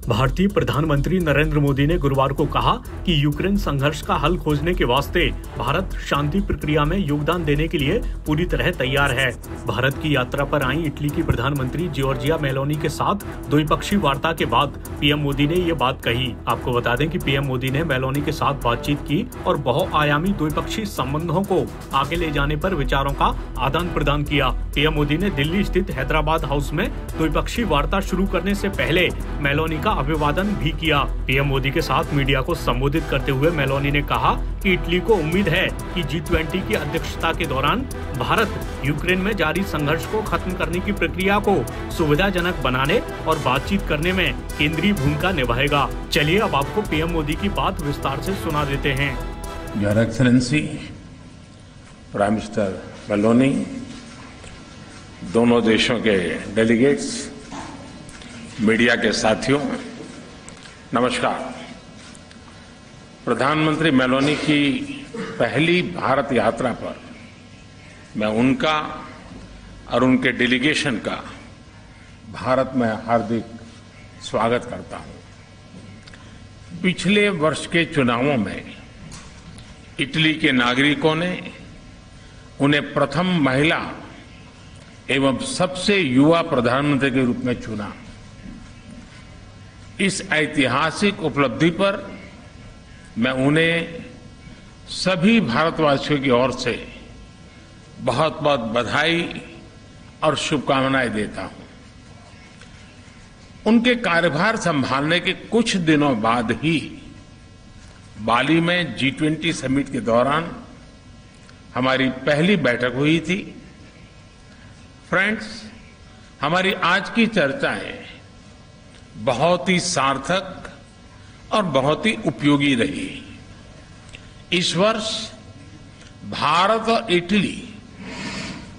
भारतीय प्रधानमंत्री नरेंद्र मोदी ने गुरुवार को कहा कि यूक्रेन संघर्ष का हल खोजने के वास्ते भारत शांति प्रक्रिया में योगदान देने के लिए पूरी तरह तैयार है। भारत की यात्रा पर आई इटली की प्रधानमंत्री जॉर्जिया मेलोनी के साथ द्विपक्षीय वार्ता के बाद पीएम मोदी ने ये बात कही। आपको बता दें कि पीएम मोदी ने मेलोनी के साथ बातचीत की और बहुआयामी द्विपक्षीय संबंधों को आगे ले जाने पर विचारों का आदान प्रदान किया। पीएम मोदी ने दिल्ली स्थित हैदराबाद हाउस में द्विपक्षीय वार्ता शुरू करने से पहले मेलोनी का अभिवादन भी किया। पीएम मोदी के साथ मीडिया को संबोधित करते हुए मेलोनी ने कहा कि इटली को उम्मीद है कि G20 की अध्यक्षता के दौरान भारत यूक्रेन में जारी संघर्ष को खत्म करने की प्रक्रिया को सुविधाजनक बनाने और बातचीत करने में केंद्रीय भूमिका निभाएगा। चलिए अब आपको पीएम मोदी की बात विस्तार से सुना देते हैं। Your excellency prime minister Meloni, दोनों देशों के डेलीगेट्स, मीडिया के साथियों, नमस्कार। प्रधानमंत्री मेलोनी की पहली भारत यात्रा पर मैं उनका और उनके डेलीगेशन का भारत में हार्दिक स्वागत करता हूं। पिछले वर्ष के चुनावों में इटली के नागरिकों ने उन्हें प्रथम महिला एवं सबसे युवा प्रधानमंत्री के रूप में चुना। इस ऐतिहासिक उपलब्धि पर मैं उन्हें सभी भारतवासियों की ओर से बहुत बहुत बधाई और शुभकामनाएं देता हूं। उनके कार्यभार संभालने के कुछ दिनों बाद ही बाली में G20 समिट के दौरान हमारी पहली बैठक हुई थी। फ्रेंड्स, हमारी आज की चर्चाएं बहुत ही सार्थक और बहुत ही उपयोगी रही। इस वर्ष भारत और इटली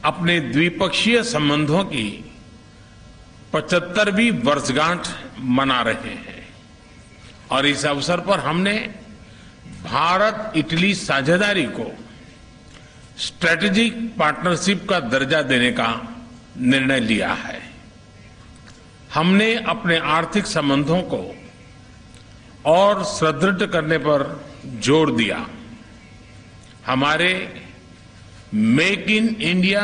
अपने द्विपक्षीय संबंधों की 75वीं वर्षगांठ मना रहे हैं और इस अवसर पर हमने भारत इटली साझेदारी को स्ट्रेटेजिक पार्टनरशिप का दर्जा देने का निर्णय लिया है। हमने अपने आर्थिक संबंधों को और सुदृढ़ करने पर जोर दिया। हमारे मेक इन इंडिया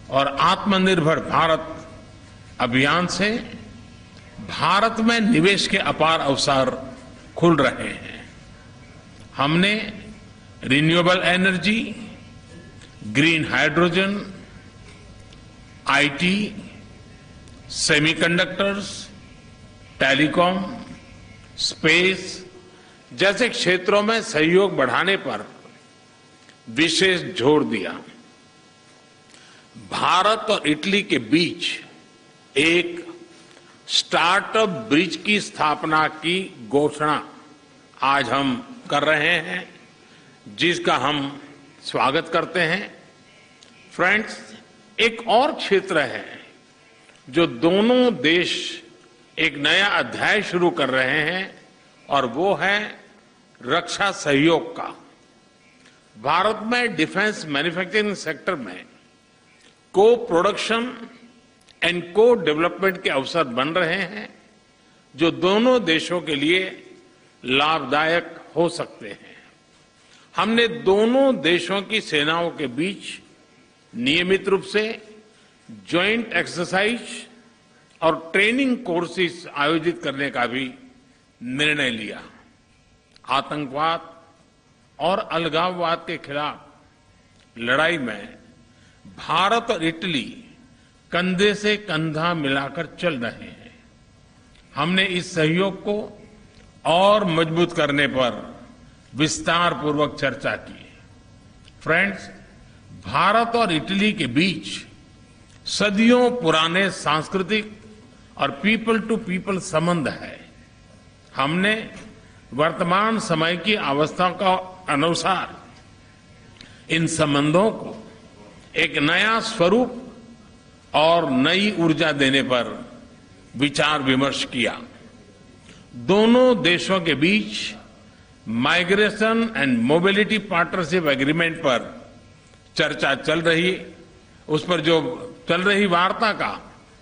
और आत्मनिर्भर भारत अभियान से भारत में निवेश के अपार अवसर खुल रहे हैं। हमने renewable energy, green hydrogen, IT, semiconductors, telecom, space जैसे क्षेत्रों में सहयोग बढ़ाने पर विशेष जोर दिया। भारत और इटली के बीच एक स्टार्टअप ब्रिज की स्थापना की घोषणा आज हम कर रहे हैं, जिसका हम स्वागत करते हैं। फ्रेंड्स, एक और क्षेत्र है जो दोनों देश एक नया अध्याय शुरू कर रहे हैं और वो है रक्षा सहयोग का। भारत में डिफेंस मैन्युफैक्चरिंग सेक्टर में को प्रोडक्शन एंड को डेवलपमेंट के अवसर बन रहे हैं, जो दोनों देशों के लिए लाभदायक हो सकते हैं। हमने दोनों देशों की सेनाओं के बीच नियमित रूप से ज्वाइंट एक्सरसाइज और ट्रेनिंग कोर्सेज आयोजित करने का भी निर्णय लिया। आतंकवाद और अलगाववाद के खिलाफ लड़ाई में भारत और इटली कंधे से कंधा मिलाकर चल रहे हैं। हमने इस सहयोग को और मजबूत करने पर विस्तार पूर्वक चर्चा की। फ्रेंड्स, भारत और इटली के बीच सदियों पुराने सांस्कृतिक और पीपल टू पीपल संबंध है। हमने वर्तमान समय की अवस्था का अनुसार इन संबंधों को एक नया स्वरूप और नई ऊर्जा देने पर विचार विमर्श किया। दोनों देशों के बीच migration and mobility partnership agreement पर चर्चा चल रही, उस पर जो चल रही वार्ता का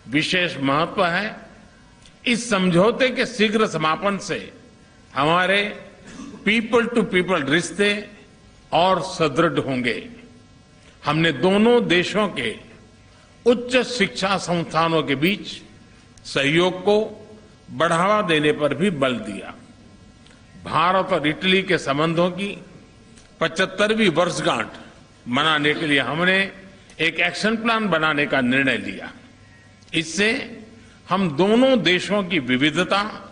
विशेष महत्व है। इस समझौते के शीघ्र समापन से हमारे पीपल टू पीपल रिश्ते और सुदृढ़ होंगे। हमने दोनों देशों के उच्च शिक्षा संस्थानों के बीच सहयोग को बढ़ावा देने पर भी बल दिया। भारत और इटली के संबंधों की 75वीं वर्षगांठ मनाने के लिए हमने एक एक्शन प्लान बनाने का निर्णय लिया। इससे हम दोनों देशों की विविधता,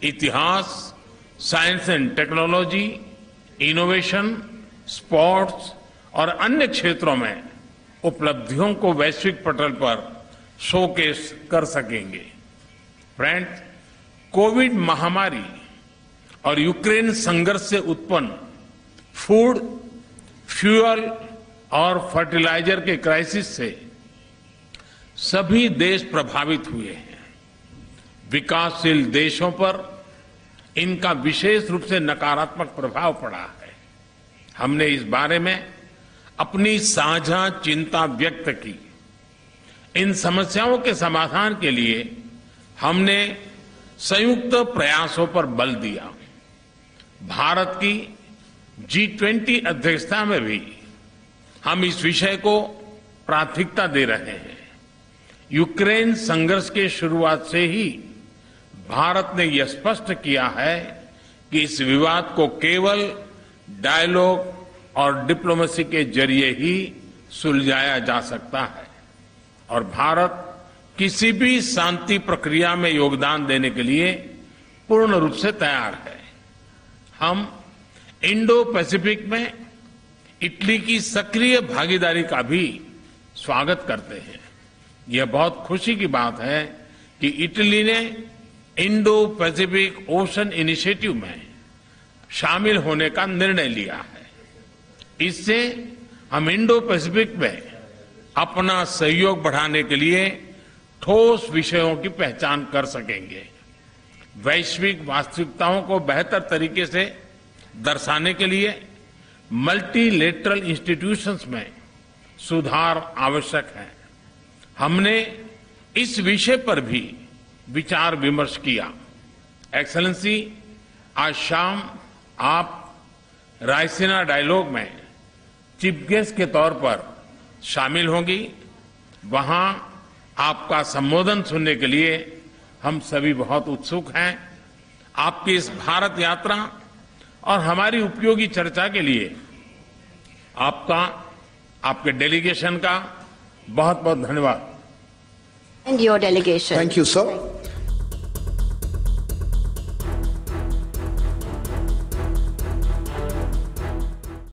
इतिहास, science and technology, innovation, sports और अन्य क्षेत्रों में उपलब्धियों को वैश्विक पटल पर शोकेस कर सकेंगे। फ्रेंड्स, कोविड महामारी और यूक्रेन संघर्ष से उत्पन्न फूड, फ्यूल और फर्टिलाइजर के क्राइसिस से सभी देश प्रभावित हुए हैं। विकासशील देशों पर इनका विशेष रूप से नकारात्मक प्रभाव पड़ा है। हमने इस बारे में अपनी साझा चिंता व्यक्त की। इन समस्याओं के समाधान के लिए हमने संयुक्त प्रयासों पर बल दिया। भारत की G20 अध्यक्षता में भी हम इस विषय को प्राथमिकता दे रहे हैं। यूक्रेन संघर्ष के शुरुआत से ही भारत ने यह स्पष्ट किया है कि इस विवाद को केवल डायलॉग और डिप्लोमेसी के जरिए ही सुलझाया जा सकता है और भारत किसी भी शांति प्रक्रिया में योगदान देने के लिए पूर्ण रूप से तैयार है। हम इंडो पैसिफिक में इटली की सक्रिय भागीदारी का भी स्वागत करते हैं। यह बहुत खुशी की बात है कि इटली ने इंडो पैसिफिक ओशन इनिशिएटिव में शामिल होने का निर्णय लिया है। इससे हम इंडो पैसिफिक में अपना सहयोग बढ़ाने के लिए ठोस विषयों की पहचान कर सकेंगे। वैश्विक वास्तविकताओं को बेहतर तरीके से दर्शाने के लिए मल्टीलेटरल इंस्टीट्यूशंस में सुधार आवश्यक है। हमने इस विषय पर भी विचार विमर्श किया। एक्सेलेंसी, आज शाम आप रायसीना डायलॉग में चीफ गेस्ट के तौर पर शामिल होंगी। वहां आपका संबोधन सुनने के लिए हम सभी बहुत उत्सुक हैं। आपकी इस भारत यात्रा और हमारी उपयोगी चर्चा के लिए आपका, आपके डेलीगेशन का बहुत बहुत धन्यवाद। And your delegation. Thank you, sir.